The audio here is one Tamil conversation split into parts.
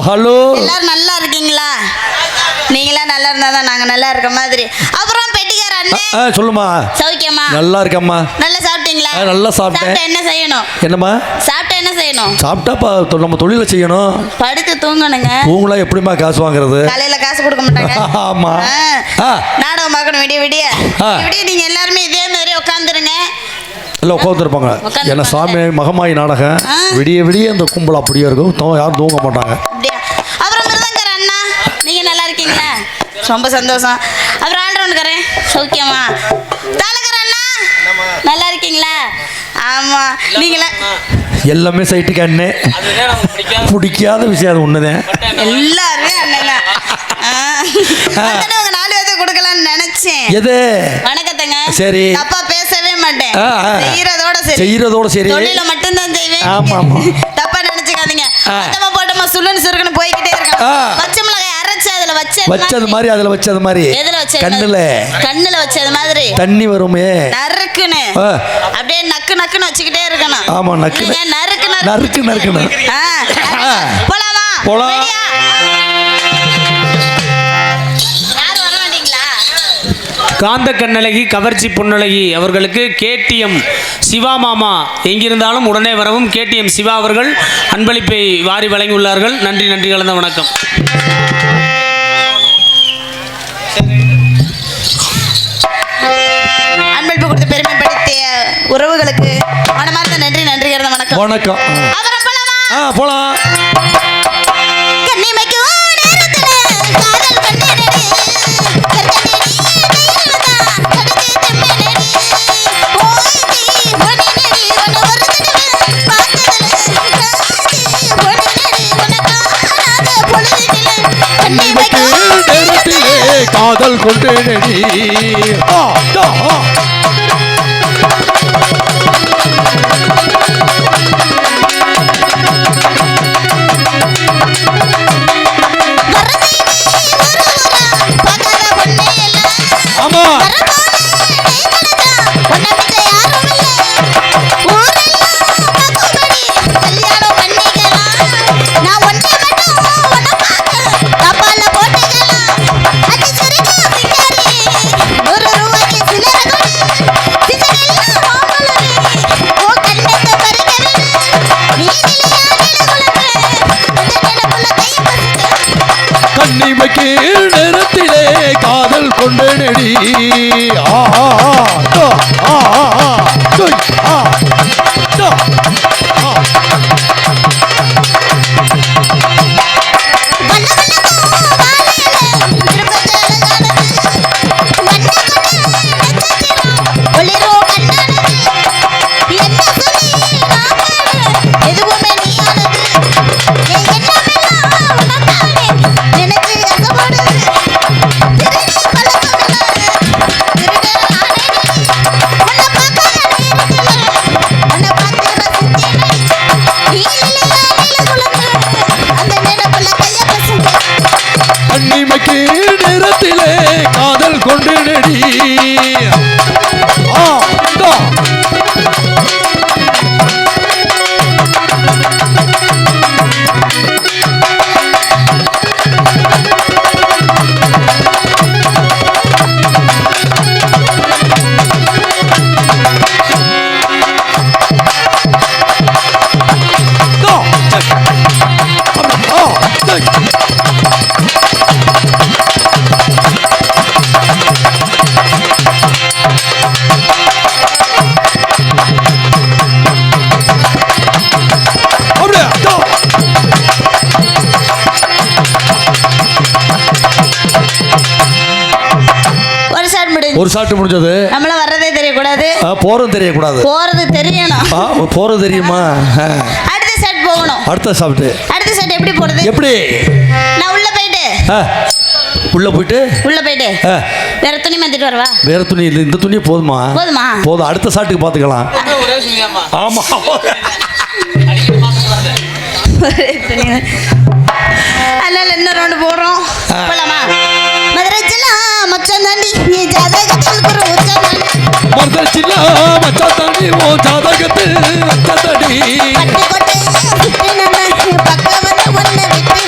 ஹலோ. எல்லாரும் நல்லா இருக்கீங்களா? நீங்களா நல்லா இருந்தாதான் நாங்க நல்லா இருக்க மாதிரி. அப்புறம் பெட்டிக்கார அண்ணே சொல்லுமா. சௌக்கியமா? நல்லா இருக்கம்மா. நல்லா சாப்பிட்டீங்களா? நல்லா சாப்பிட்டேன். என்ன செய்யணும்? என்னம்மா சாப்பிட்டா என்ன செய்யணும்? சாப்பிட்டா நம்ம தொழில செய்யணும். படுத்து தூங்கணுங்க. தூங்கலாம் எப்படிமா காசு வாங்குறது? காலையில காசு கொடுக்க மாட்டாங்க. ஆமா. நாடகம் பார்க்கணும் விடிய விடிய. விடிய நீங்க எல்லாருமே இதே மாதிரி உட்காந்துருங்க. இல்லை உட்காந்துருப்பாங்க. ஏன்னா சாமி மகமாயி நாடகம் விடிய விடிய இந்த கும்பல் அப்படியே இருக்கும். யாரும் தூங்க மாட்டாங்க. அப்புறம் மிருதங்கர் அண்ணா நீங்க நல்லா இருக்கீங்களா? ரொம்ப சந்தோஷம். அப்புறம் ஆல்ரவுண்ட்காரன் சௌக்கியமா? தாளகர் அண்ணா நல்லா இருக்கீங்களா? ஆமா. நீங்களா எல்லாமே சைட்டுக்கு அண்ணே. பிடிக்காத விஷயம் அது ஒண்ணுதான். எல்லாருமே அண்ணன் தான். உங்க 4 பேருக்கு கொடுக்கலாம்னு நினைச்சேன். எது? வணக்கத்துங்க. சரி. தப்பா பேசவே மாட்டேன். செய்யறதோட சரி. தொழில மட்டும் தான் செய்வேன். ஆமா ஆமா. தப்பா நினைச்சுக்காதீங்க. மொத்தமா போட்டமா சுள்ளுன்னு சுருக்குன்னு போய்கிட்டே இருக்கேன். பச்சை மிளகாய் அரைச்சு அதுல வச்சது மாதிரி அதுல வச்சது மாதிரி. எதுல வச்சது? கண்ணுல வச்சது மாதிரி தண்ணி வருமே நறுக்குன்னு அப்படியே நக்கு நக்குன்னு வச்சுக்கிட்டே இருக்கணும். ஆமா நக்கு நறுக்கு நறுக்குன்னு. போலாமா? போலாம். காந்த கண்ணழகி கவர்ச்சி பொன்னழகி அவர்களுக்கு கேடிஎம் சிவா மாமா எங்கிருந்தாலும் உடனே வரவும் கேடிஎம் சிவா அவர்கள் அன்பளிப்பை வாரி வழங்கியுள்ளார்கள். நன்றி நன்றி கலந்த வணக்கம். அன்பளிப்பு கொடுத்து பெருமைப்படுத்திய உறவுகளுக்கு மனமார்ந்த நன்றி நன்றி கலந்த வணக்கம். வணக்கம். போலாம். காதல் கொண்டு ஆமா நேரத்திலே காதல் கொண்டு நெடி நேரத்திலே காதல் கொண்டு நெடி ஒரு ஷாட் முடிஞ்சது. நம்மள வரதே தெரியக்கூடாது, போறது தெரியக்கூடாது. போறது தெரியணும். போறது தெரியுமா? அடுத்த ஷாட் போகணும். அடுத்த ஷாட். அடுத்த ஷாட் எப்படி போறது? எப்படி? நான் உள்ள போயிட்டு வேற துணி மாத்திட்டு வரவா? வேற துணி இல்ல, இந்த துணி போதுமா? போதும். அடுத்த ஷாட்டுக்கு பாத்துக்கலாம். ஆமா. அதனால என்ன ரவுண்ட் போடுறோம்? போலாமா? மதுரை ஜில்லா மச்சான் தாண்டி நீ ஜாதகத்தில் குரு உச்சான் மதுரை ஜில்லா மச்சான் தாண்டி ஓ ஜாதகத்தில் உச்சான் தாண்டி பட்டு கொட்டை சுற்றி நம்ம பக்கம் வந்து ஒண்ணு விட்டு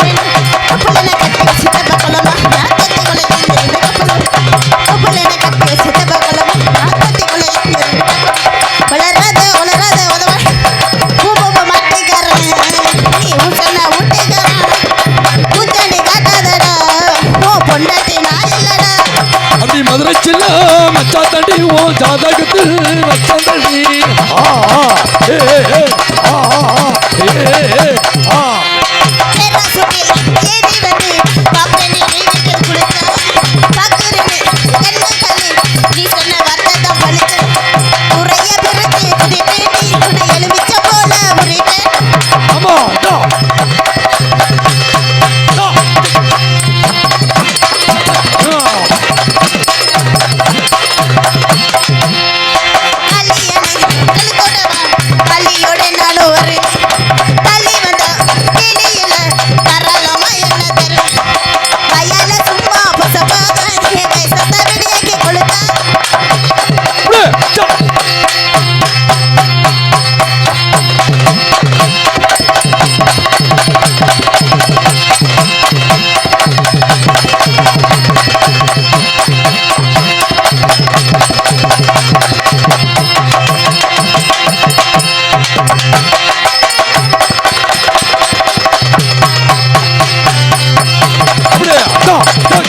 நான் இல்லடா. அப்படி மதுரை சில்ல மச்சா தண்டி ஓ ஜாதகத்து மச்சா தண்டி ஆ ஆ ஏ ஏ ஆ ஆ ஏ ஆ பேரா சுட்டில் ஏறி வந்து பாப்பனி வீட்டுக்கு குளிச்சா. பாக்குறேன்னு கண்ணு தள்ளி நீ சொன்ன வார்த்தை தான் பழிச்சு. குறைய பிறகு திடீர்னு உன்னை எலுமிச்ச போல உரிட்டேன். ஆமா டா டா கல்யாணி கழுத்தோடவா பள்ளியோட நானும் வரேன். தள்ளி வந்தா கிளியில தரலாமா என்ன தரும். வயல சும்மா பசப்பாக என் வயசத்தை வெளியாக்கி கொடுத்தா. அப்படியே டா டா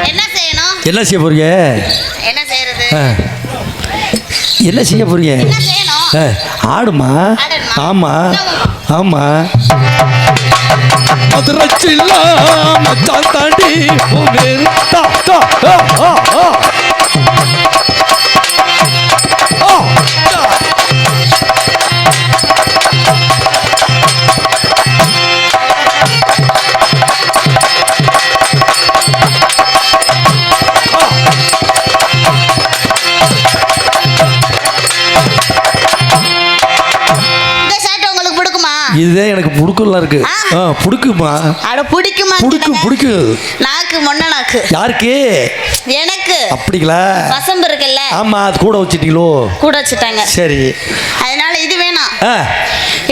என்ன செய்யணும்? என்ன செய்ய போறீங்க என்ன செய்யறது? ஆ. என்ன செய்ய போறீங்க என்ன செய்யணும்? ஆடுமா ஆடணுமா? ஆமா ஆமா மதுரை சில்ல மச்சா தாண்டி ஓ மேரு டா டா ஆ ஆ ஆ ஆ டா இந்த ஷர்ட் உங்களுக்கு பிடிக்குமா? இதுதான் எனக்கு புடுக்கலாம் இருக்கு ஆ புடுக்குமா அட பிடிக்குமா? புடுக்கு நாக்கு மொன்ன நாக்கு. யாருக்கு எனக்கு அப்படிங்களா வசம்பு இருக்குல்ல, ஆமா அது கூட வச்சிட்டீங்களோ கூட வச்சுட்டாங்க. சரி அதனால இது வேணாம். ஆ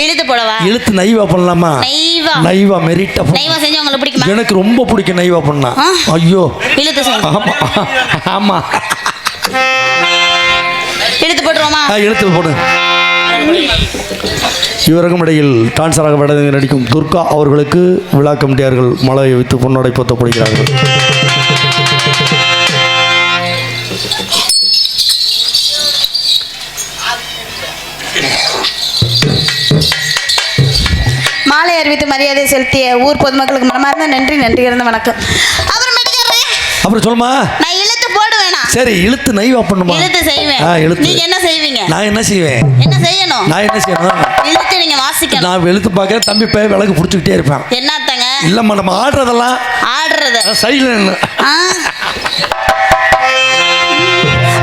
இழுத்து போடவா? இழுத்து நைவா பண்ணலாமா நெய்வா. நைவா மெரிட்டா நெய்வா செஞ்சு உங்களுக்கு பிடிக்குமா? எனக்கு ரொம்ப பிடிக்கும் நைவா பண்ணா ஆ? ஐயோ இழுத்து செய்யுங்க. ஆமா ஆமா இழுத்து போட்டுருவோமா? இழுத்து போடு இவருக்கும் இடையில் டான்சராக வடது நடிக்கும் துர்கா அவர்களுக்கு விழா கமிட்டியார்கள் மலையை வைத்து பொன்னடை போத்தப்படுகிறார்கள். மாலை அறிவித்து மரியாதை செலுத்திய ஊர் பொதுமக்களுக்கு மனமார்ந்த நன்றி. நன்றி இறந்த வணக்கம். அப்புறம் மெடிக்கிறேன். அப்புறம் சொல்லுமா நான் இழுத்து போடுவேனா? சரி இழுத்து நைவா பண்ணுமா இழுத்து செய்வேன். இழுத்து நீங்க என்ன செய்வீங்க? நான் என்ன செய்வேன் என்ன செய்யணும்? நான் என்ன செய்யணும் இழுத்து நீங்க வாசிக்கணும். நான் இழுத்து பார்க்க தம்பி போய் விளக்கு பிடிச்சிக்கிட்டே இருப்பேன். என்னத்தங்க இல்லம்மா நம்ம ஆடுறதெல்லாம் ஆடுறது? சைலன் ஆ.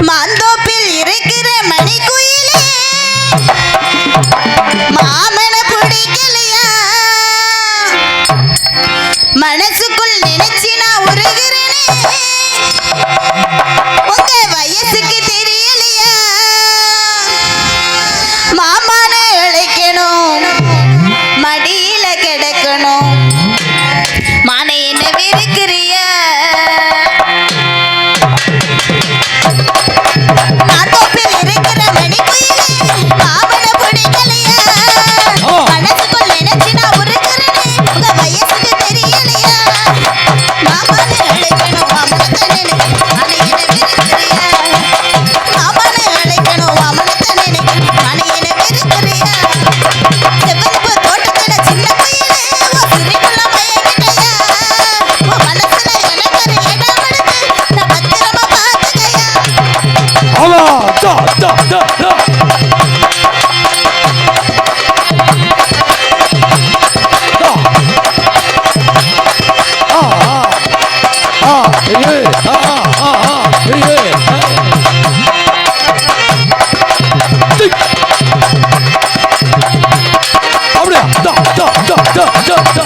மாந்தோப்பில் இருக்கிற மணிக்குயிலே மாமன பிடிக்கலையா? மனசுக்குள் நினைச்சு நான் உருகிறேனே, உங்க வயசுக்கு தெரியலையா? மாமான அழைக்கணும், மடியில கிடக்கணும், மானை என்ன வெறுக்கிறியா? நாட்டோப்பில் இருக்கிற மணிக்குயிலே மாமன பிடிக்கலையா? மனசுக்குள் நினைச்சு நான் உருகிறேனே, உங்க வயசுக்கு தெரியலையா? மாமனை அழைக்கணும், மாமனத்தை நினைக்கணும், மானை என்ன வெறுக்கிறியா? மாமனை அழைக்கணும், மாமனத்தை நினைக்கணும், மானை என்ன வெறுக்கிறியா? செவ்வரப்பு தோட்டத்துல சின்ன குயிலே உன் சிரிப்புல மயங்கிட்டயா? உன் மனசுல எனக்கு ஒரு இடம் எடுத்து நான் பத்திரமா பார்த்துக்கையா? ஆமா டா டா டா டா டா. ஆ ஆ ஆ ஏய் ஆ ஆ ஆ ஏய் டிக். அப்படியே டா டா டா டா டா டா.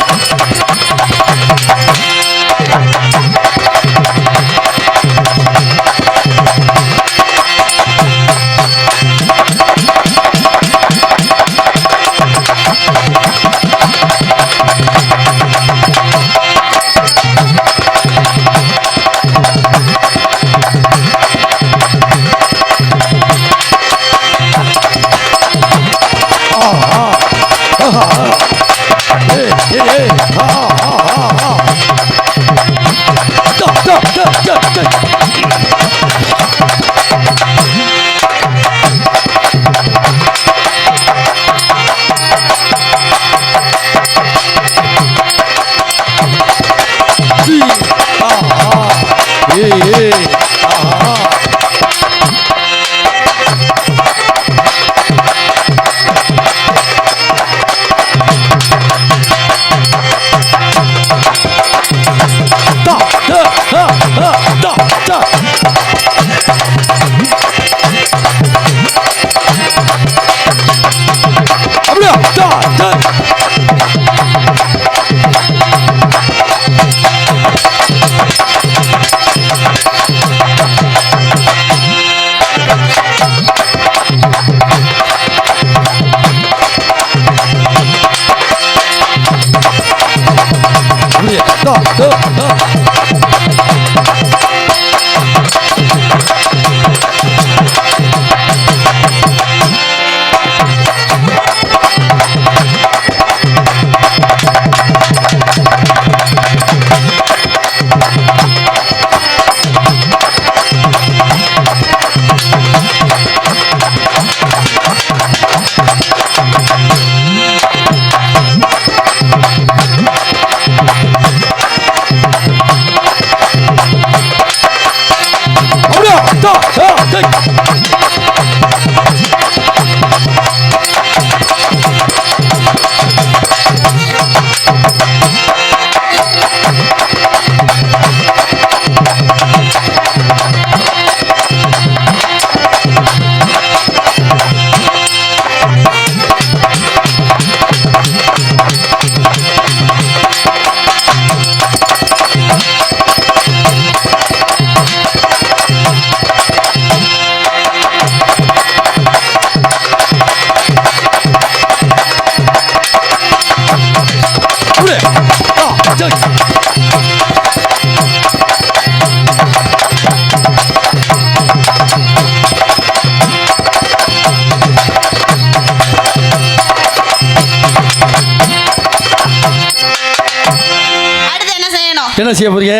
என்ன செய்ய போறீங்க?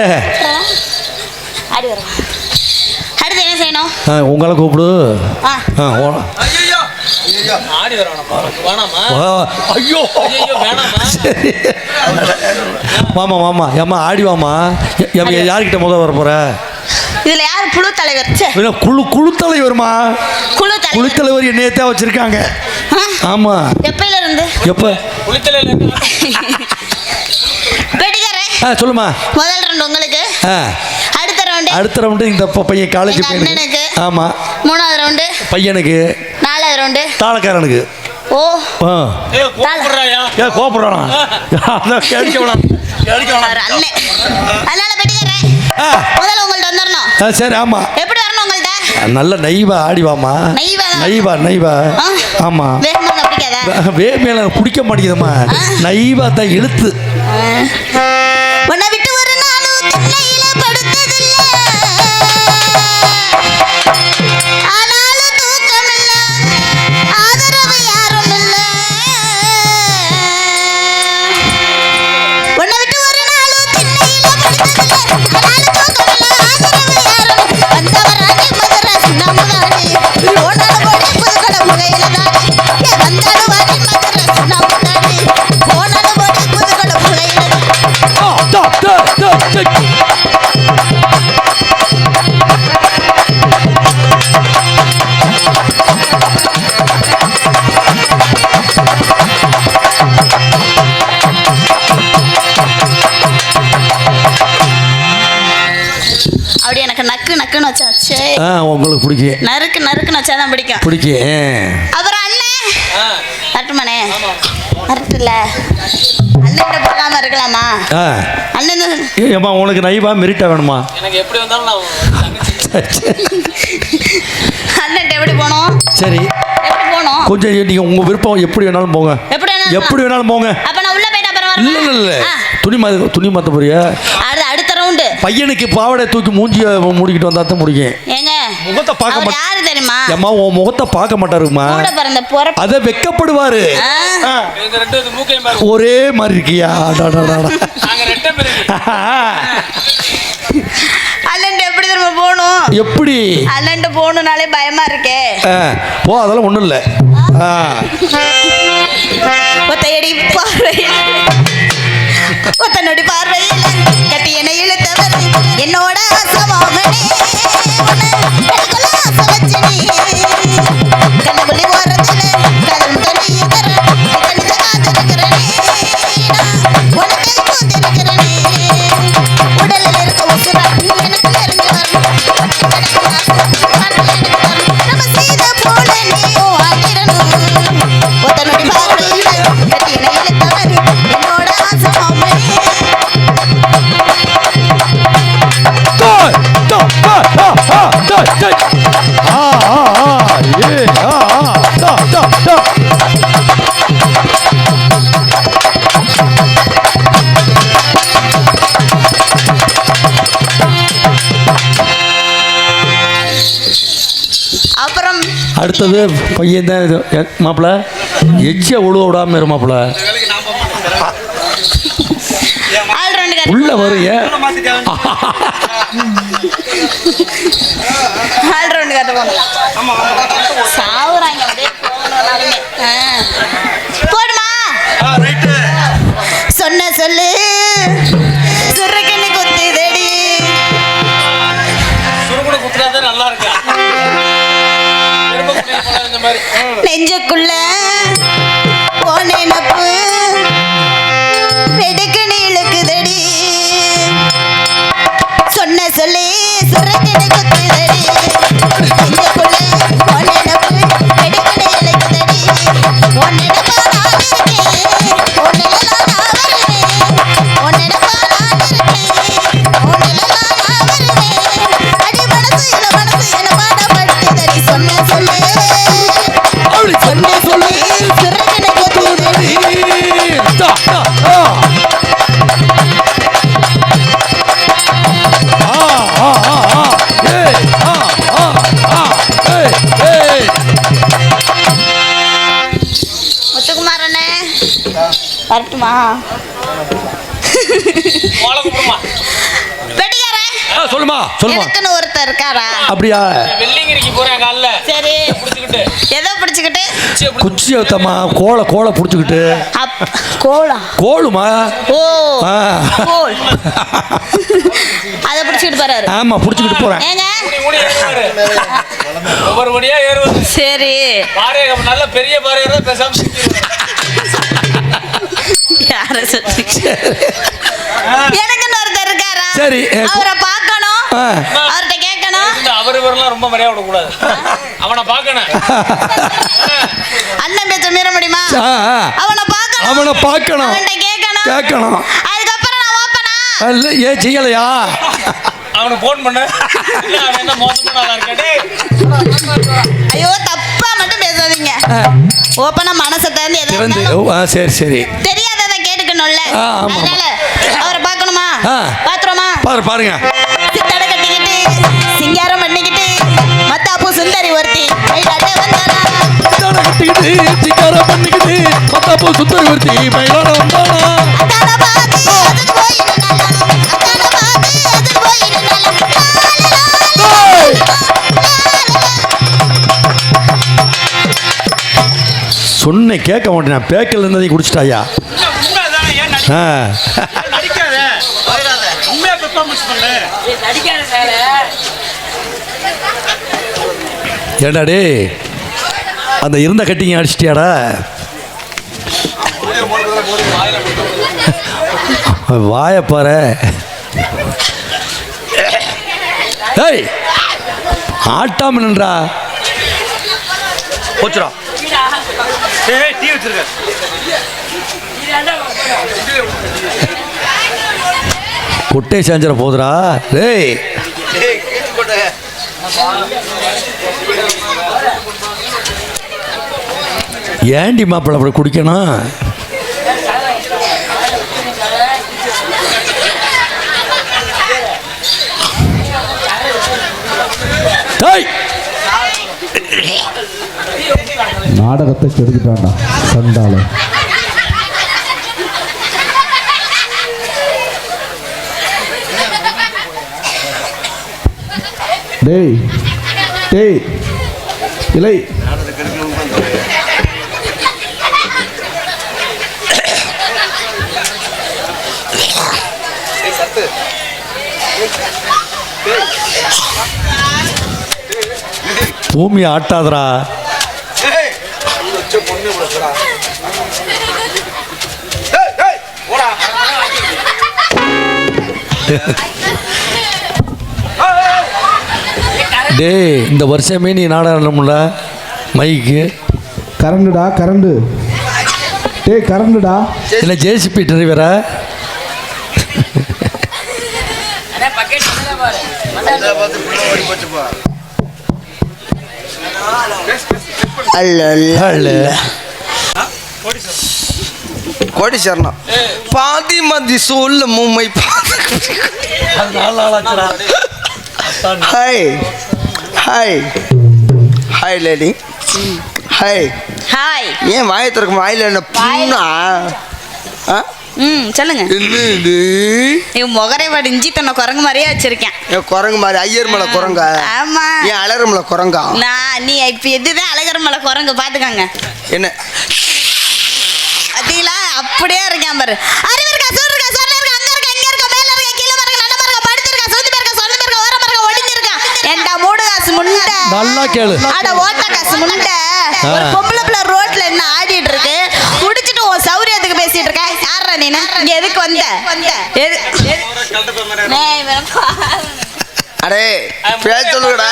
அடுத்து என்ன செய்யணும்? உங்களை கூப்பிடு. மாமா மாமா ஏம்மா ஆடி வாமா. யார்கிட்ட முதல் வர போற? இதுல யார் குழு தலைவர்? குழு தலைவர்மா. குழு தலைவர் என்னையத்தான் வச்சிருக்காங்க. ஆமா. எப்பையில இருந்து? எப்ப? சொல்லுமா. முதல் ரவுண்ட் உங்களுக்கு. அடுத்த ரவுண்ட் இந்த பையன் காலேஜ் பையனுக்கு. ஆமா. மூணாவது ரவுண்ட் பையனுக்கு. நாலாவது ரவுண்ட் தாளக்காரனுக்கு. ஓ கோபுறானா? அண்ணே அதனால பெட்டிக்கிறேன். முதல்ல உங்கள்ட்ட வந்துடணும். சரி. ஆமா. எப்படி வரணும் உங்கள்ட்ட? நல்ல நைவா ஆடிவாமா. நைவா. ஆமா. வேகமே பிடிக்க மாட்டேங்குதுமா. நைவா தான் இழுத்து. உன்னை விட்டு ஒரு நாளும் திண்ணையில படுத்ததில்ல, ஆனாலும் தூக்கம் இல்ல, ஆதரவு யாரும் இல்ல. உன்னை விட்டு ஒரு நாளும் திண்ணையில படுத்ததில்ல, ஆனாலும் தூக்கம் இல்ல, ஆதரவு யாரும் இல்ல. வந்தவராணி மதுராசி நமுதானி, போனாலும் போடி புதுக்கட முகையில தானே. வந்தாலும் வாடி மதுராசி நமுதானி, போனாலும் போடி புதுக்கட முகையில தானே. அப்படி எனக்கு நக்கு நக்குன்னு வச்சாச்சு. உங்களுக்கு பிடிக்கும். நறுக்கு நறுக்குன்னு வச்சாதான் பிடிக்கும். அப்புறம் அண்ணே வரட்டுமாண்ணே? வரட்டுல அண்ணன் போகாம இருக்கலாமா? அண்ணன் உனக்கு நைவா மெரிட்டா வேணுமா? எனக்கு எப்படி வந்தாலும் அண்ணன் எப்படி போனோம்? சரி. எப்படி போனோம்? கொஞ்சம் நீங்க உங்க விருப்பம். எப்படி வேணாலும் போங்க. எப்படி வேணாலும் போங்க. அப்ப நான் உள்ள போயிட்டா பரவாயில்ல? இல்ல துணி மாத்த போறியா? அடுத்த ரவுண்ட் பையனுக்கு பாவடை தூக்கி மூஞ்சிய மூடிக்கிட்டு வந்தா தான் முடியும். ஏங்க முகத்தை பார்க்க மாட்டாரு. யாரு தெரியுமா? அம்மா உன் முகத்தை பார்க்க மாட்டாருமா. கூட பிறந்த போற அத வெக்கப்படுவாரு. ஒரே மாதிரி இருக்கியா? அண்ணன் எப்படி திரும்ப போகணும்? எப்படி அண்ணன் போகணும்னாலே பயமா இருக்கே. போ, அதெல்லாம் ஒண்ணும் இல்ல. ஒத்தையடி பார்வையில் ஒத்தனோடி பார்வையில் கட்டி என்னை இழுத்தவர் என்னோட ஆசமாமனே. ஆசை வச்சனே கண்ணுக்குள்ளி ஓரத்துல கதம் தண்ணி தர கண்ணித காத்திருக்கிறனே. உனக்கை கூத்திருக்கிறனே. உடலில் இருக்க உசுரா எனக்கு நெருங்கி வரணும். நம்ம செய்த போல நீயும் ஆகிடணும். ஒத்தனோடி பார்வையில் கட்டி என்னை இழுத்தவர் என்னோட ஆசமாமனே. அப்புறம் அடுத்தது பையன் தான் இது. மாப்பிள்ள எச்சிய உழுவ விடாம இரு மாப்பிள்ள. உள்ள வரும். ஆல்ரவுண்ட் கட்ட போகணும். சாவுறாங்க போடுமா? சொன்ன சொல்லு சுரக்கண்ணி குத்தி தேடி நல்லா இருக்கா இந்த மாதிரி நெஞ்சுக்குள்ள போனேனப்பு வெடுக்குன்னு இழுக்குதடி சொன்ன சொல்லி சுரக்கின குத்துதடி நெஞ்சுக்குள்ள போனேனப்பு வெடுக்குன்னு இழுக்குதடி உன்னடப்பா நான் இருக்கேன் உன்னெல்லாம் நான் வருவேன் உன்னடப்பா நான் இருக்கேன் உன்னெல்லாம் நான் வருவேன் அடி மனசு என பாடப்பட்டுதடி சொன்ன சொல்லி சொன்ன சொல்லு சுரக்கின குத்துதடி முத்துக்குமாரண்ணே வரட்டுமா வெட்டிக்காரன் சொல்லுமா சொல்லுமா எனக்குன்னு ஒருத்தர் இருக்காரா அப்படியா வெள்ளிங்கிரிக்கு போறேன் காலைல சரி புடிச்சுக்கிட்டு ஏதோ பிடிச்சுக்கிட்டு குச்சி வைத்தம்மா கோலை புடிச்சுக்கிட்டு கோலா கோளுமா ஓ ஆ. கோல் அதை பிடிச்சிக்கிட்டு போறாரு ஆமா புடிச்சுக்கிட்டு போறேன் ஏங்க ஒவ்வொரு வழியா ஏறுவது சரி பாறை நல்ல பெரிய பாறை ஏறுறது பேசாம சுத்திடுவாரு. யார சொல்லி எனக்குன்னு ஒருத்தர் இருக்காரா சரி. அவரை பார்க்கணும் ஆ. அவர்கிட்ட கேட்கணும் அவர் இவரெல்லாம் ரொம்ப மரியாதை விடக்கூடாது அவனை பார்க்கணும் அண்ணன் பேச்ச மீற முடியுமா ஆ, ஆ. அவனை பார்க்கணும் அவனை பார்க்கணும் அவன்கிட்ட கேட்கணும் கேட்கணும் அதுக்கப்புறம் நான் ஓப்பனா இல்ல ஏன் செய்யலையா அவனுக்கு போன் பண்ண இல்ல, அவன் என்ன மோசமான ஆளா இருக்காடே ஐயோ தப்பா மட்டும் பேசாதீங்க ஓப்பனா மனசை திறந்து எதை திறந்து இருந்தாலும் ஆ, சரி சரி தெரியாததை கேட்டுக்கணும்ல ஆ, ஆமா, ஆமா. அதனால அவரை பார்க்கணுமா ஆ. பாத்துருமா பாருங்க சித்தடை கட்டிக்கிட்டு சிங்காரம் பண்ணிக்கிட்டு மத்தாப்பு சுந்தரி ஒருத்தி மயிலாட்ட வந்தானா கட்டிக்கிட்டு சிக்காரம் பண்ணிக்கிட்டு மத்தாப்பூ சுத்தரி ஒருத்தி மயிலாட வந்தானா அத்தான பாதி அதுக்கு போய் நின்னாலாம் அத்தான பாதி அதுக்கு போய் நின்னாலாம் சொன்னேன் கேட்க மாட்டேன் நான் பேக்கல் இருந்ததையும் குடிச்சிட்டாயா ஆ நடிக்காத உண்மையா பெர்ஃபார்மன்ஸ் பண்ணு ஏண்டா டே அந்த இருந்த கட்டிங்க அடிச்சிட்டியாடா வாயை பாரு ஏய் ஆட்டாம நின்றா போச்சுடா ஏய் டீ வச்சிருக்க கொட்டை சாஞ்சிட போதுடா டேய் ஏண்டி மாப்பிள்ள அப்படி குடிக்கணும் டேய் நாடகத்தை கெடுத்துட்டான்டா சண்டால. டேய் டேய் இலை பூமி ஆட்டாதரா டேய் இந்த வருஷமே நீ நாடகம்ல மைக்கு கரண்டுடா கரண்டு. டேய் கரண்டுடா. இல்லை ஜேசிபி டிரைவரா கோடீஸ்வரனா பாதி மதி சொல்ல மும்மை hi hi hi lady hi hi ஏன் வாயை திறக்க வாயில என்ன பூனா சொல்லுங்க என்னது இவன் முகரை வாடு இஞ்சி தன்னை குரங்கு மாதிரியே வச்சிருக்கேன் என் குரங்கு மாதிரி ஐயர் மலை குரங்கா ஆமா ஏன் அலற மலை குரங்கா நீ இப்ப எதுதான் அழகர் மலை குரங்கு பாத்துக்கங்க என்ன அதீங்களா அப்படியே இருக்கேன் பாரு அறிவு இருக்கா சூடு இருக்கா சொன்ன இருக்கா அங்க இருக்கா இங்க இருக்கா மேல இருக்கா கீழ இருக்கா நல்ல இருக்கா படுத்து இருக்கா சூதி இருக்கா சொன்ன இருக்கா ஓரமா இருக்கா ஒளிஞ்சு இருக்கா என்டா மூடுகா நல்லா கேளு. அட ஓட்ட காசு முண்டை. ஒரு பொம்பளை பிள்ளை ரோட்ல என்ன ஆடிட்டு இருக்கு. குடிச்சிட்டு உன் சௌரியத்துக்கு பேசிட்டு இருக்க. யாரா நீ? இங்க எதுக்கு வந்த? அடே பேர் சொல்லுங்கடா.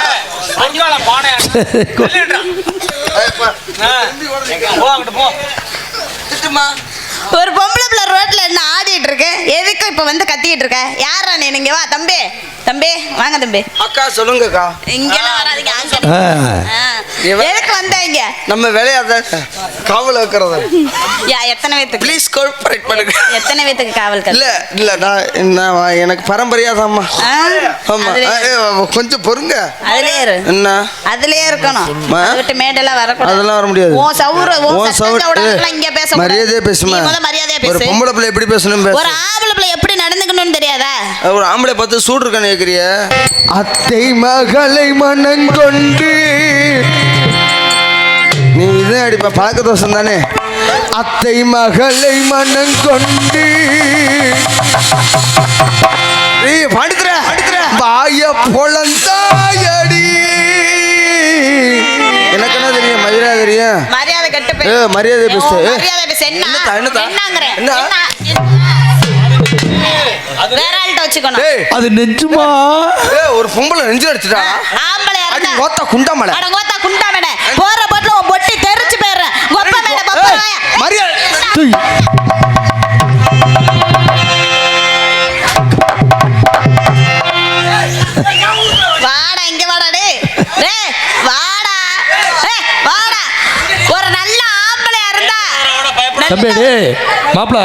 ஒரு பொம்பளை பிள்ளை ரோட்ல என்ன ஆடிட்டு இருக்கு. எதுக்கு இப்ப வந்து கத்திட்டு இருக்க? யாரா நீ? நீங்க வா தம்பி. தம்பி வாங்க தம்பி. அக்கா சொல்லுங்கக்கா. இங்கெல்லாம் வராதீங்க. எதுக்கு வந்தாங்க? நம்ம வேலையாத காவல் வைக்கிறது. எத்தனை பேத்துக்கு? ப்ளீஸ் கோஆபரேட் பண்ணுங்க. எத்தனை பேத்துக்கு காவல்? இல்ல நான் எனக்கு பரம்பரையாதாம்மா. ஆமா கொஞ்சம் பொறுங்க. அதுலயே இரு. என்ன அதுலயே இருக்கணும். விட்டு மேடெல்லாம் வரக்கூடாது. அதெல்லாம் வர முடியாது. இங்க பேச மரியாதையா பேசுமா. மரியாதையா ஒரு பேசு. பொம்பளை பிள்ளை எப்படி பேசணும் பேசு. ஒரு ஆம்பளை பிள்ளை எப்படி நடந்துக்கணும்னு தெரியாதா? ஒரு ஆம்பளை பார்த்து சூடு இருக்கான்னு கேக்குறிய. அத்தை மகளை மனங்கொண்டு நீ இதான் அடிப்ப பழக்க தோஷம் தானே. அத்தை மகளை மனங்கொண்டு பாடுத்துற வாய பொழந்தாயடி. எனக்கு என்ன தெரியும்? மரியாதை தெரியும். மரியாதை கட்டு மரியாதை பேசு. மரியாதை பேசு. என்ன வேற ஆள்கிட்ட வச்சுக்கணும். அது நெஞ்சுமா. ஒரு பொம்பளை நெஞ்சு அடிச்சுட்டா. ஆம்பளை அடி கோத்தா குண்டாமலை. அட கோத்தா குண்டாமலை. போற போட்ல உன் பொட்டி தெரிச்சு போயிடுறேன். கொப்ப மேல பப்பராய. மரியாதை. வாடா இங்க வாடா டேய். டேய் வாடா. ஏய் வாடா. ஒரு நல்ல ஆம்பளையா இருந்தா. தம்பி டேய் மாப்ள.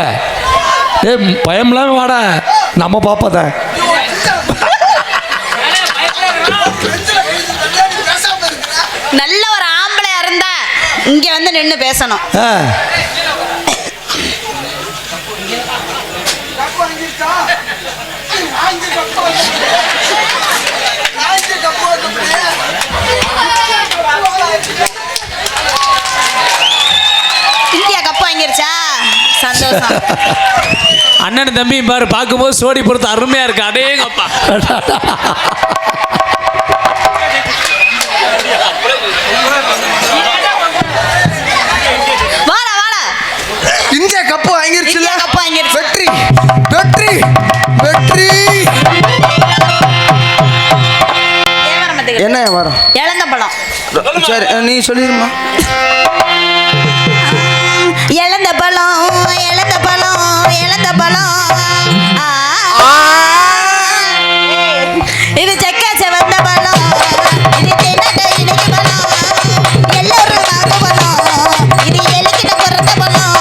டேய் பயம்லாம் வாடா. நம்ம பாப்பாதான். நல்ல ஒரு ஆம்பளையா இருந்தா இங்க வந்து நின்னு பேசணும். இந்தியா கப்பு வாங்கிருச்சா? சந்தோஷம். அண்ணன் தம்பி பாரு பார்க்கும்போது சோடி பொறுத்து அருமையா இருக்கு. அடேங்கப்பா. வாடா வாடா. இந்தியா கப்பு வாங்கிருச்சு. இந்தியா கப்பு வாங்கிருச்சு. வெற்றி வெற்றி வெற்றி. என்ன வரும்? இழந்த பழம். சரி நீ சொல்லிருமா. இழந்த பழம் இழந்த பழம் இழந்த பழம். இது செக்க செவந்த பழம். இது தின்னட்ட இனிக்கு பழம். எல்லோரும் வாங்க பழம். இது எலிக்கிட்ட பிறந்த பழம்.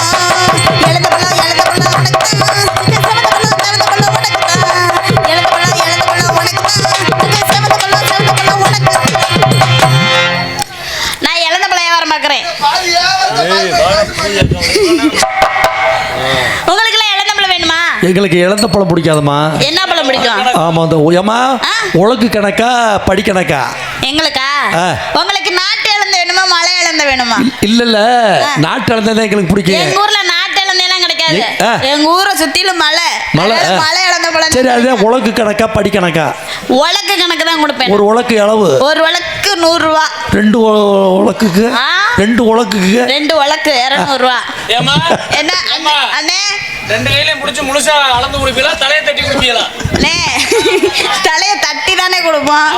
இழந்த பழம் இழந்த பழம் உனக்கு தான். இது செவந்த பழம் செவந்த பழம் உனக்கு தான். இழந்த பழம் இழந்த பழம் உனக்கு தான். இது செவந்த பழம் செவந்த பழம் உனக்கு. நான் இழந்த பழம் வியாபாரம் பார்க்குறேன். உங்களுக்குலாம் இழந்த பழம் வேணுமா? எங்களுக்கு இழந்த பழம் பிடிக்காதம்மா. என்ன பழம் பிடிக்கும்? ஆமா அந்த ஏமா உலக்கு கணக்கா படி கணக்கா? எங்களுக்கா? உங்களுக்கு நாட்டு இழந்த வேணுமா மலை இழந்த வேணுமா? இல்ல நாட்டு இழந்ததான் எங்களுக்கு பிடிக்கும். எங்க ஊர்ல நாட்டு இழந்தெல்லாம் கிடைக்காது. எங்க ஊரை சுத்திலும் மலை மலை இழந்த பழம். சரி அதுதான் உலக்கு கணக்கா படி கணக்கா? உலக்கு கணக்கு தான் கொடுப்பேன். ஒரு உலக்கு அளவு ஒரு உலக்கு 100 ரூபா. 2 உலக்குக்கு 2 உலக்குக்கு 2 உலக்கு 200 ரூபா. என்ன அண்ணே 2 கையிலையும் பிடிச்சி முழுசா அளந்து குடிப்பீங்களா தலையை தட்டி குடிப்பீங்களா? அண்ணே தலையை தட்டி தானே கொடுப்போம்.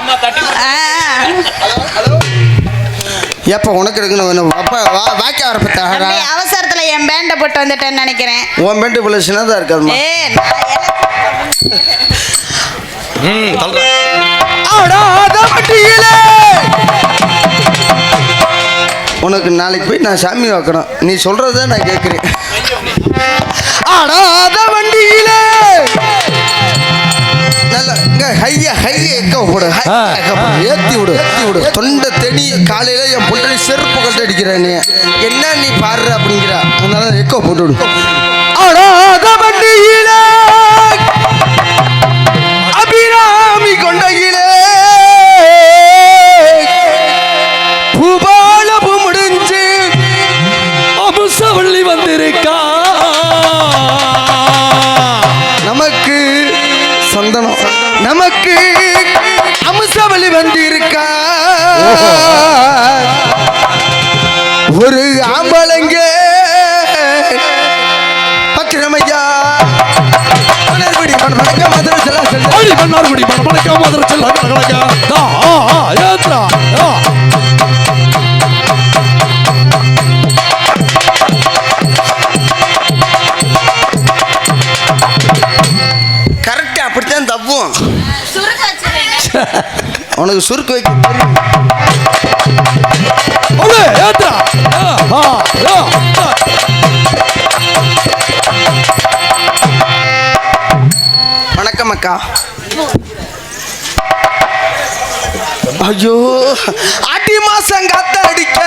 எப்ப உனக்கு இருக்கணும் வாக்கி ஆரம்பித்தா? அவசரத்துல என் பேண்ட போட்டு வந்துட்டேன்னு நினைக்கிறேன். உன் பேண்ட் இவ்வளவு சின்னதா இருக்காதுமா. உனக்கு நாளைக்கு போய் நான் சாமி வைக்கணும். நீ சொல்றத நான் கேட்கிறேன். ஆடாத வண்டியிலே ஏத்தி விடு. தொண்டை தெனி காலையில என் பொண்ணை செருப்பு கட்டு அடிக்கிறேன். என்ன நீ பாடுற அப்படிங்கிற அதனால எக்கோ போட்டு விடு. ஆடாத வண்டியிலே அபிராமி கொண்டையிலே பூபாலபு முடிஞ்சு அமுசவள்ளி வந்திருக்கா. நமக்கு சந்தனம் நமக்கு அமுசவள்ளி வந்திருக்கா. அடி மன்னார்குடி மணமணக்க மதுரை செல்ல கலகலக்க ஏத்ரா கரெக்ட் அப்படித்தான் தப்பும். சுருக்க வச்சிருக்கீங்க. உனக்கு சுருக்கு வைக்க ஏத்ரா வணக்கம் அக்கா. ஐயோ அடி மாசம் காத்த அடிக்க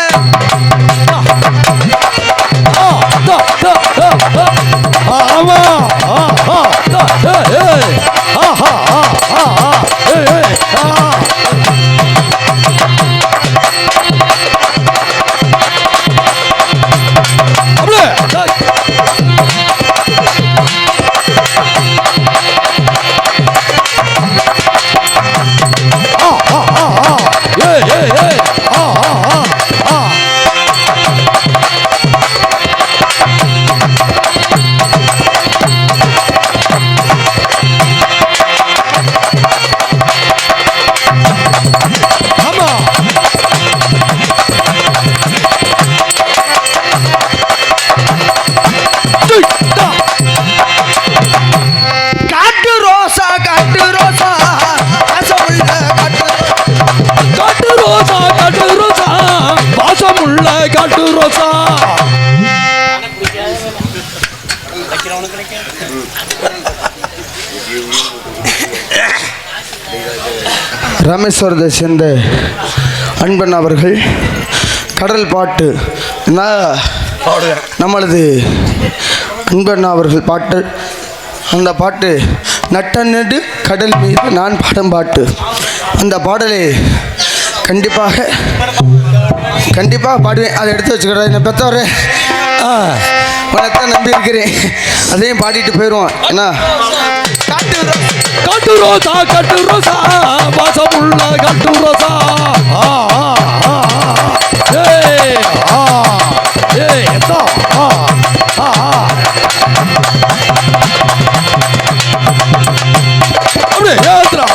ஆமா காட்டு ரோசா காட்டு ரோசா வாசமுள்ள காட்டு ரோசா காட்டு ரோசா வாசமுள்ள காட்டு ரோசா ராமேஸ்வரத்தை சேர்ந்த அன்பன் அவர்கள் கடல் பாட்டு நம்மளது அன்பன் அவர்கள் பாட்டு. அந்த பாட்டு நட்ட நடு கடல் மீது நான் பாடும் பாட்டு. அந்த பாடலை கண்டிப்பாக பாடுவேன். அதை எடுத்து வச்சுக்கிறேன். என்னை பெற்றவரே உனத்தான் நம்பி இருக்கிறேன். அதையும் பாடிட்டு போயிடுவான். என்ன காட்டு ரோசா காட்டு ரோசா வாசமுள்ள காட்டு ரோசா அப்படியே ஏத்ரா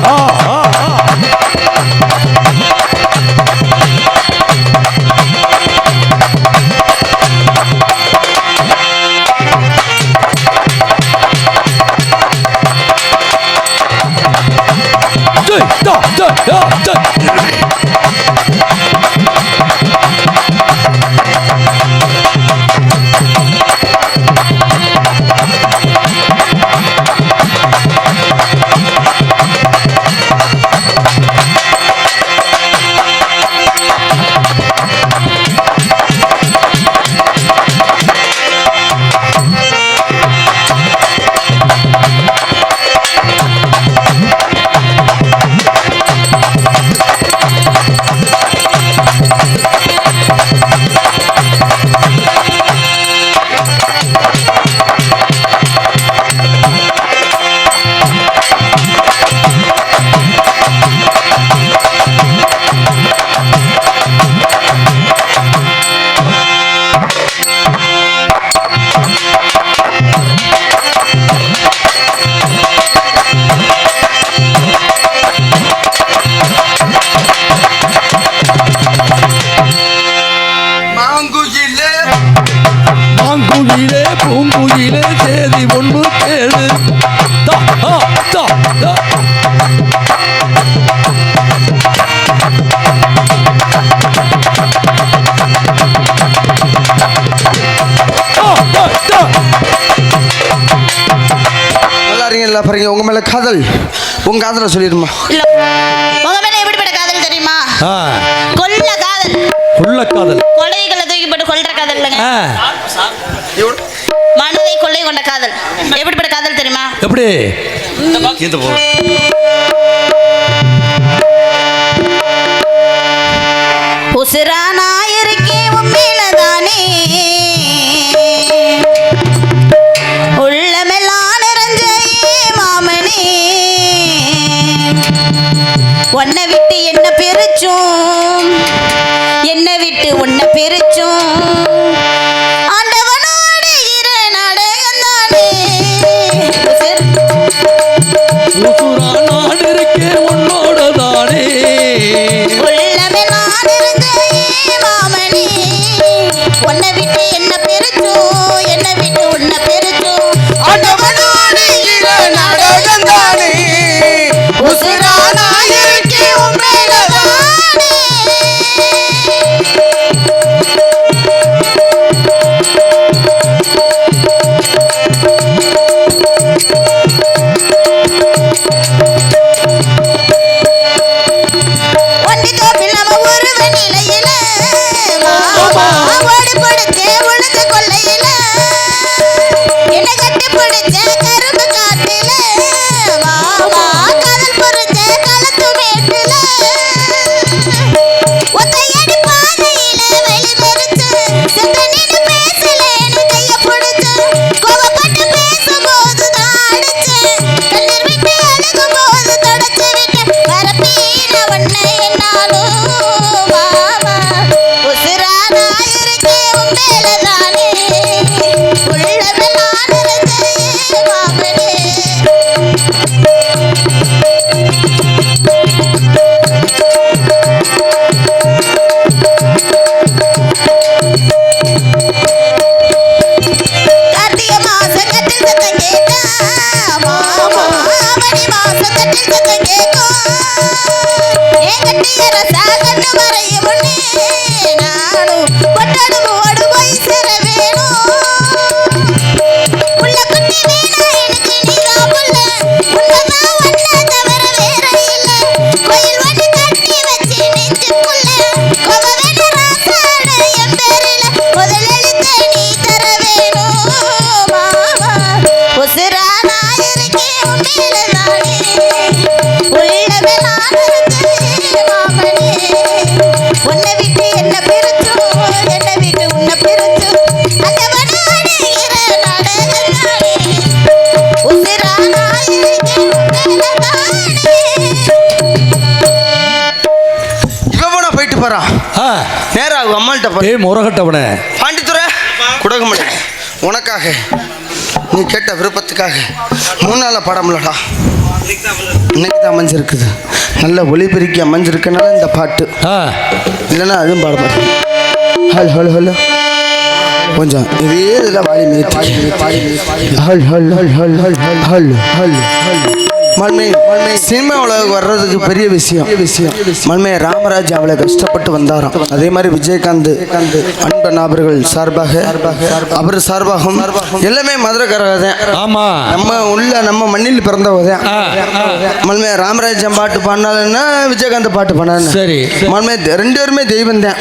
ஆ ஆ ஆ பூங்குயிலே பூங்குயிலே சேதி ஒன்று கேளு தா ஆ தா தா நல்லா இருக்கீங்களா பாருங்க உங்க மேல காதல் உங்க காதலை சொல்லிடுமா இல்ல உங்க மேல எப்படிப்பட்ட காதல் தெரியுமா ஆ கொல்ல காதல் உள்ள காதல் கொலைகளை தூக்கி போட்டு கொல்ற காதல் இல்லைங்க மனதை கொள்ளை கொண்ட காதல் எப்படிப்பட்ட காதல் தெரியுமா எப்படி இந்த போ உசுரானா இருக்கே உண்மையிலதானே உள்ளமெல்லாம் நிறைஞ்ச மாமனே உன்னை விட்டு என்ன பிரிச்சும் என்னை விட்டு உன்னை பிரிச்சும் ஆண்டவனோடு இரு நாடகந்தானே உசுரா நான் இருக்கே உன்னோட தானே உள்ளமெல்லாம் நிறைஞ்ச மாமனே உன்னை விட்டு என்ன பிரிச்சும் என்னை விட்டு உன்னை பிரிச்சும் ஆண்டவனோடு இரு நாடகந்தானே உசுரானா இருக்கே உண்மையிலதானே நேராக அம்மாள்கிட்ட ஏய் முறகட்டவனே பாண்டித்துறை கொடுக்க மாட்டேன் உனக்காக நீ கேட்ட விருப்பத்துக்காக 3 நாள் படம்லடா இன்னைக்கு தான் அமைஞ்சிருக்குது. நல்ல ஒளிபெருக்கி அமைஞ்சிருக்கனால இந்த பாட்டு, இல்லைன்னா அதுவும் பாட மாட்டேன். ஹல் ஹல் ஹல் கொஞ்சம் இதே இதில் வாலி ஹல் ஹல் ஹல் ஹல் ஹல் ஹல் ஹல் ஹல் மண்மை சினிமா உலகம் வர்றதுக்கு பெரிய விஷயம். மண்மை ராமராஜ் அவ்வளோ கஷ்டப்பட்டு வந்தாராம். அதே மாதிரி விஜயகாந்த் அன்பன் அவர்கள் சார்பாக அவர் சார்பாகவும் எல்லாமே மதுரைக்காரங்க தான். ஆமா, நம்ம மண்ணில் பிறந்தவங்க தான். மண்மை ராமராஜ் பாட்டு பாடினாலுன்னா விஜயகாந்த் பாட்டு பாடினாலும் சரி. மண்மை 2 பேருமே தெய்வம் தான்,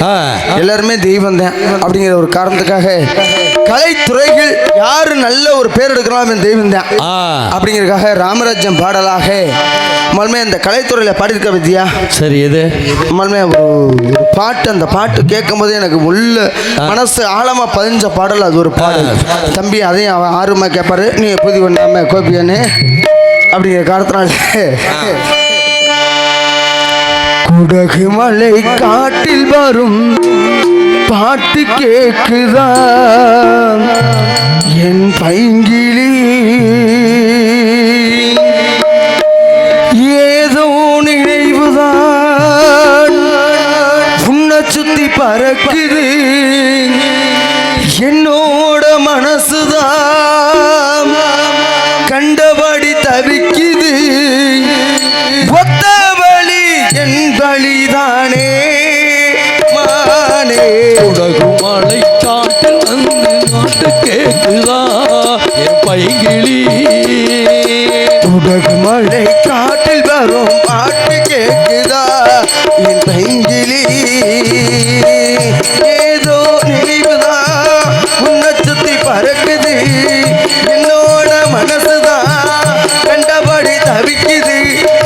எல்லாருமே தெய்வம் தான். அப்படிங்கிற ஒரு காரணத்துக்காக கலைத்துறைகள் யாரு நல்ல ஒரு பேர் எடுக்கலாம் தெய்வம் தான் அப்படிங்கிறதுக்காக ராமராஜ்யம் பாடலாக மல்மே இந்த கலைத்துறையில் பாடியிருக்க வித்யா. சரி, இது மல்மே ஒரு பாட்டு, அந்த பாட்டு கேட்கும் போது எனக்கு உள்ள மனசு ஆழமா பதிஞ்ச பாடல். அது ஒரு பாடல் தம்பி, அதையும் அவன் ஆர்வமாக கேட்பாரு. நீ புதி ஒன்றாம கோபியானே அப்படிங்கிற காரணத்தினால குடகு மலை காட்டில் வரும் பாட்டு கேக்குதா என் பைங்கிளி, ஏதோ நினைவுதான் உன்னை சுத்தி பறக்குது, என்னோட மனசுதான் கண்டபடி தவிக்குது, ஒத்த வழி என் வழிதானே மானே. உலகுமலை காட்டில் வந்து நாட்டு கேக்குதா என் பைங்கிளி, உலகுமலை காட்டில் வரும் பாட்டு கேக்குதா என் பைங்கிளி, ஏதோ நினைவுதான் உன்னை சுத்தி பறக்குது, என்னோட மனசுதான் கண்டபடி தவிக்குது,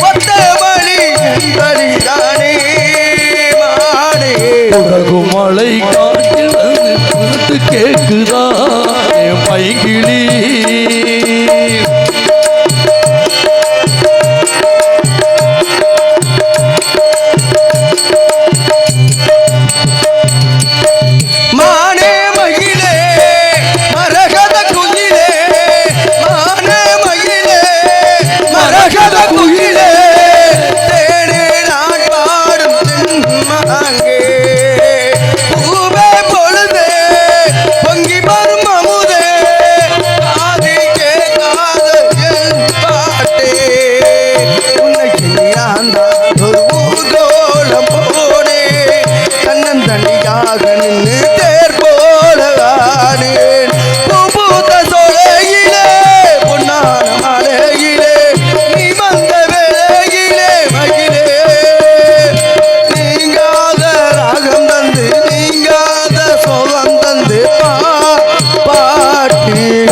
ஒத்த வழி என் வழிதானே மானே. உலகுமலை காட்டில் வந்து நாட்டு கேக்குதா என் பைங்கிளி.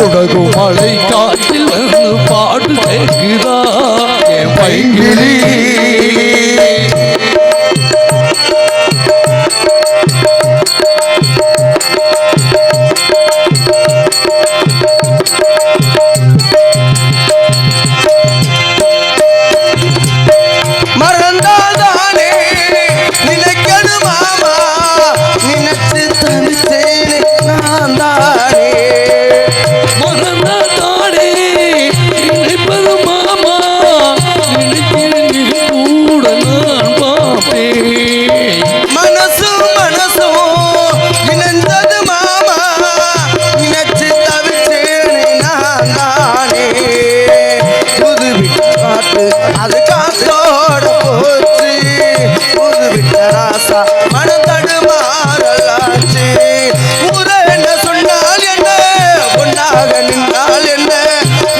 உலகுமலை காட்டில் வந்து பாட்டு கேக்குதா என் பைங்கிளி. அது காத்தோட போச்சு புது விட்ட ராசா மனம் தடுமாறலாச்சு. ஊர என்ன சொன்னால் என்ன, பொன்னாக நின்றால் என்ன,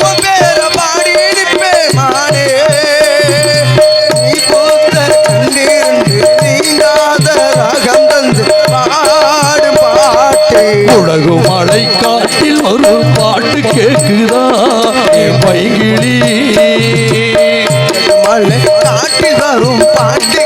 உன் பேர பாடி நிற்பே மானே. நீ போத்த கண்டிருந்து நீங்காத ராகம் தந்து பாடும் பாட்டே. உலகுமலை காட்டில் ஒரு பாட்டு கேக்குதா என் பைங்கிளி. மலை காட்டில் வரும் பாட்டு